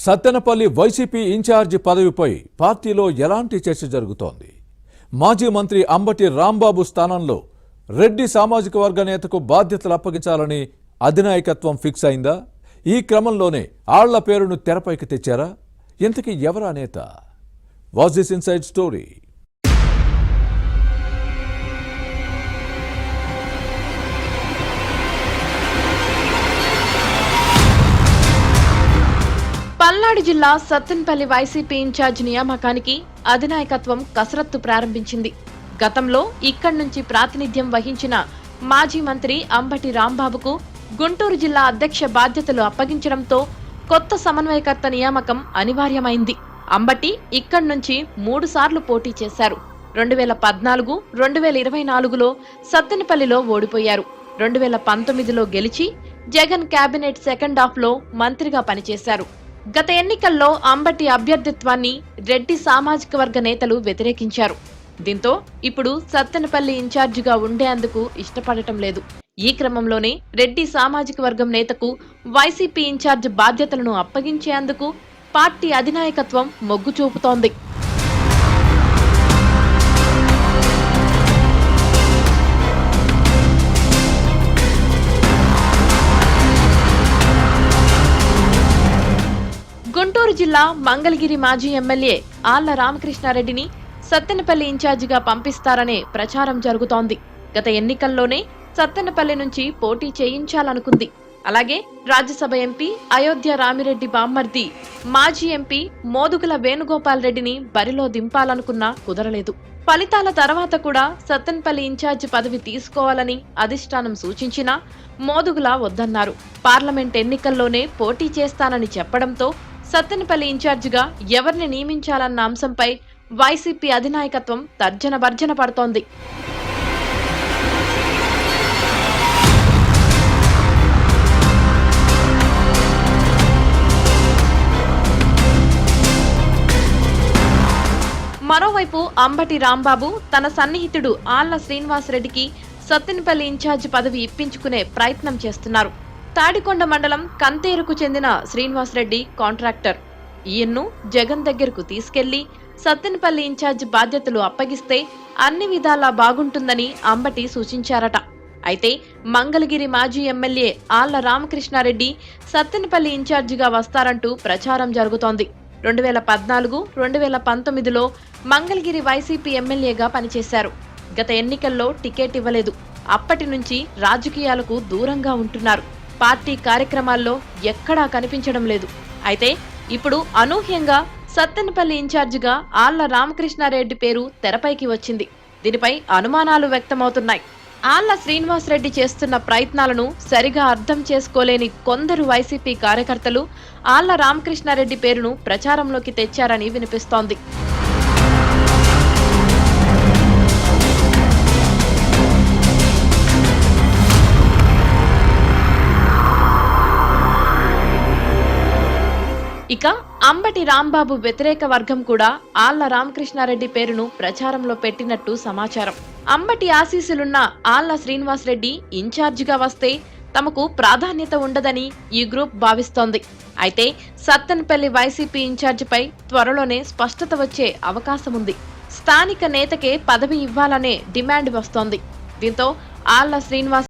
Sattenapalli YCP incharge పదవిపై పార్టీలో ఎలాంటి చర్చ జరుగుతోంది? మాజీ మంత్రి అంబటి రాంబాబు స్థానంలో రెడ్డి సామాజిక వర్గ నేతకు బాధ్యతలు అప్పగించాలని అధినాయకత్వం ఫిక్స్ అయిందా? ఈ క్రమంలోనే ఆళ్ల పేరును తెరపైకి తెచ్చారా? ఇంతకీ ఎవరా నేత? Watch this inside story. Palnadu జిల్లా సత్తెనపల్లి వైసీపీ ఇన్ఛార్జ్ నియామకానికి అధినాయకత్వం కసరత్తు ప్రారంభించింది. గతంలో ఇక్కడి నుంచి ప్రాతినిధ్యం వహించిన మాజీ మంత్రి అంబటి రాంబాబుకు గుంటూరు జిల్లా అధ్యక్ష బాధ్యతలు అప్పగించడంతో కొత్త సమన్వయకర్త నియామకం అనివార్యమైంది. అంబటి ఇక్కడి నుంచి 3 సార్లు పోటీ చేశారు. 2014, 2024లో సత్తెనపల్లిలో ఓడిపోయారు. 2019లో గెలిచి జగన్ కేబినెట్ సెకండ్ హాఫ్లో మంత్రిగా పనిచేశారు. గత ఎన్నికల్లో అంబటి అభ్యర్థిత్వాన్ని రెడ్డి సామాజిక వర్గ నేతలు వ్యతిరేకించారు. దీంతో ఇప్పుడు సత్తెనపల్లి ఇన్ఛార్జిగా ఉండేందుకు ఇష్టపడటం లేదు. ఈ క్రమంలోనే రెడ్డి సామాజిక వర్గం నేతకు వైసీపీ ఇన్ఛార్జ్ బాధ్యతలను అప్పగించేందుకు పార్టీ అధినాయకత్వం మొగ్గు చూపుతోంది. గుంటూరు జిల్లా మంగళగిరి మాజీ ఎమ్మెల్యే ఆళ్ల రామకృష్ణారెడ్డిని సత్తెనపల్లి ఇన్ఛార్జిగా పంపిస్తారనే ప్రచారం జరుగుతోంది. గత ఎన్నికల్లోనే సత్తెనపల్లి నుంచి పోటీ చేయించాలనుకుంది. అలాగే రాజ్యసభ ఎంపీ అయోధ్య రామిరెడ్డి బామ్మర్ది మాజీ ఎంపీ మోదుగుల వేణుగోపాల్ రెడ్డిని బరిలో దింపాలనుకున్నా కుదరలేదు. ఫలితాల తర్వాత కూడా సత్తెనపల్లి ఇన్ఛార్జి పదవి తీసుకోవాలని అధిష్టానం సూచించినా మోదుగుల వద్దన్నారు. పార్లమెంట్ ఎన్నికల్లోనే పోటీ చేస్తానని చెప్పడంతో సత్తెనపల్లి ఇన్ఛార్జిగా ఎవరిని నియమించాలన్న అంశంపై వైసీపీ అధినాయకత్వం తర్జన భర్జన పడుతోంది. మరోవైపు అంబటి రాంబాబు తన సన్నిహితుడు ఆళ్ల శ్రీనివాసరెడ్డికి సత్తెనపల్లి ఇన్ఛార్జి పదవి ఇప్పించుకునే ప్రయత్నం చేస్తున్నారు. తాడికొండ మండలం కంతేరుకు చెందిన శ్రీనివాసరెడ్డి కాంట్రాక్టర్. ఈయన్ను జగన్ దగ్గరకు తీసుకెళ్లి సత్తెనపల్లి ఇన్ఛార్జి బాధ్యతలు అప్పగిస్తే అన్ని విధాలా బాగుంటుందని అంబటి సూచించారట. అయితే మంగళగిరి మాజీ ఎమ్మెల్యే ఆళ్ల రామకృష్ణారెడ్డి సత్తెనపల్లి ఇన్ఛార్జిగా వస్తారంటూ ప్రచారం జరుగుతోంది. 2014, 2019లో మంగళగిరి వైసీపీ ఎమ్మెల్యేగా పనిచేశారు. గత ఎన్నికల్లో టికెట్ ఇవ్వలేదు. అప్పటి నుంచి రాజకీయాలకు దూరంగా ఉంటున్నారు. పార్టీ కార్యక్రమాల్లో ఎక్కడా కనిపించడం లేదు. అయితే ఇప్పుడు అనూహ్యంగా సత్తెనపల్లి ఇన్ఛార్జిగా ఆళ్ల రామకృష్ణారెడ్డి పేరు తెరపైకి వచ్చింది. దీనిపై అనుమానాలు వ్యక్తమవుతున్నాయి. ఆళ్ల శ్రీనివాసరెడ్డి చేస్తున్న ప్రయత్నాలను సరిగా అర్థం చేసుకోలేని కొందరు వైసీపీ కార్యకర్తలు ఆళ్ల రామకృష్ణారెడ్డి పేరును ప్రచారంలోకి తెచ్చారని వినిపిస్తోంది. ఇక అంబటి రాంబాబు వ్యతిరేక వర్గం కూడా ఆళ్ల రామకృష్ణారెడ్డి పేరును ప్రచారంలో పెట్టినట్టు సమాచారం. అంబటి ఆశీస్సులున్న ఆళ్ల శ్రీనివాసరెడ్డి ఇన్ఛార్జిగా వస్తే తమకు ప్రాధాన్యత ఉండదని ఈ గ్రూప్ భావిస్తోంది. అయితే సత్తెనపల్లి వైసీపీ ఇన్ఛార్జిపై త్వరలోనే స్పష్టత వచ్చే అవకాశం ఉంది. స్థానిక నేతకే పదవి ఇవ్వాలనే డిమాండ్ వస్తోంది. దీంతో ఆళ్ల శ్రీనివాస్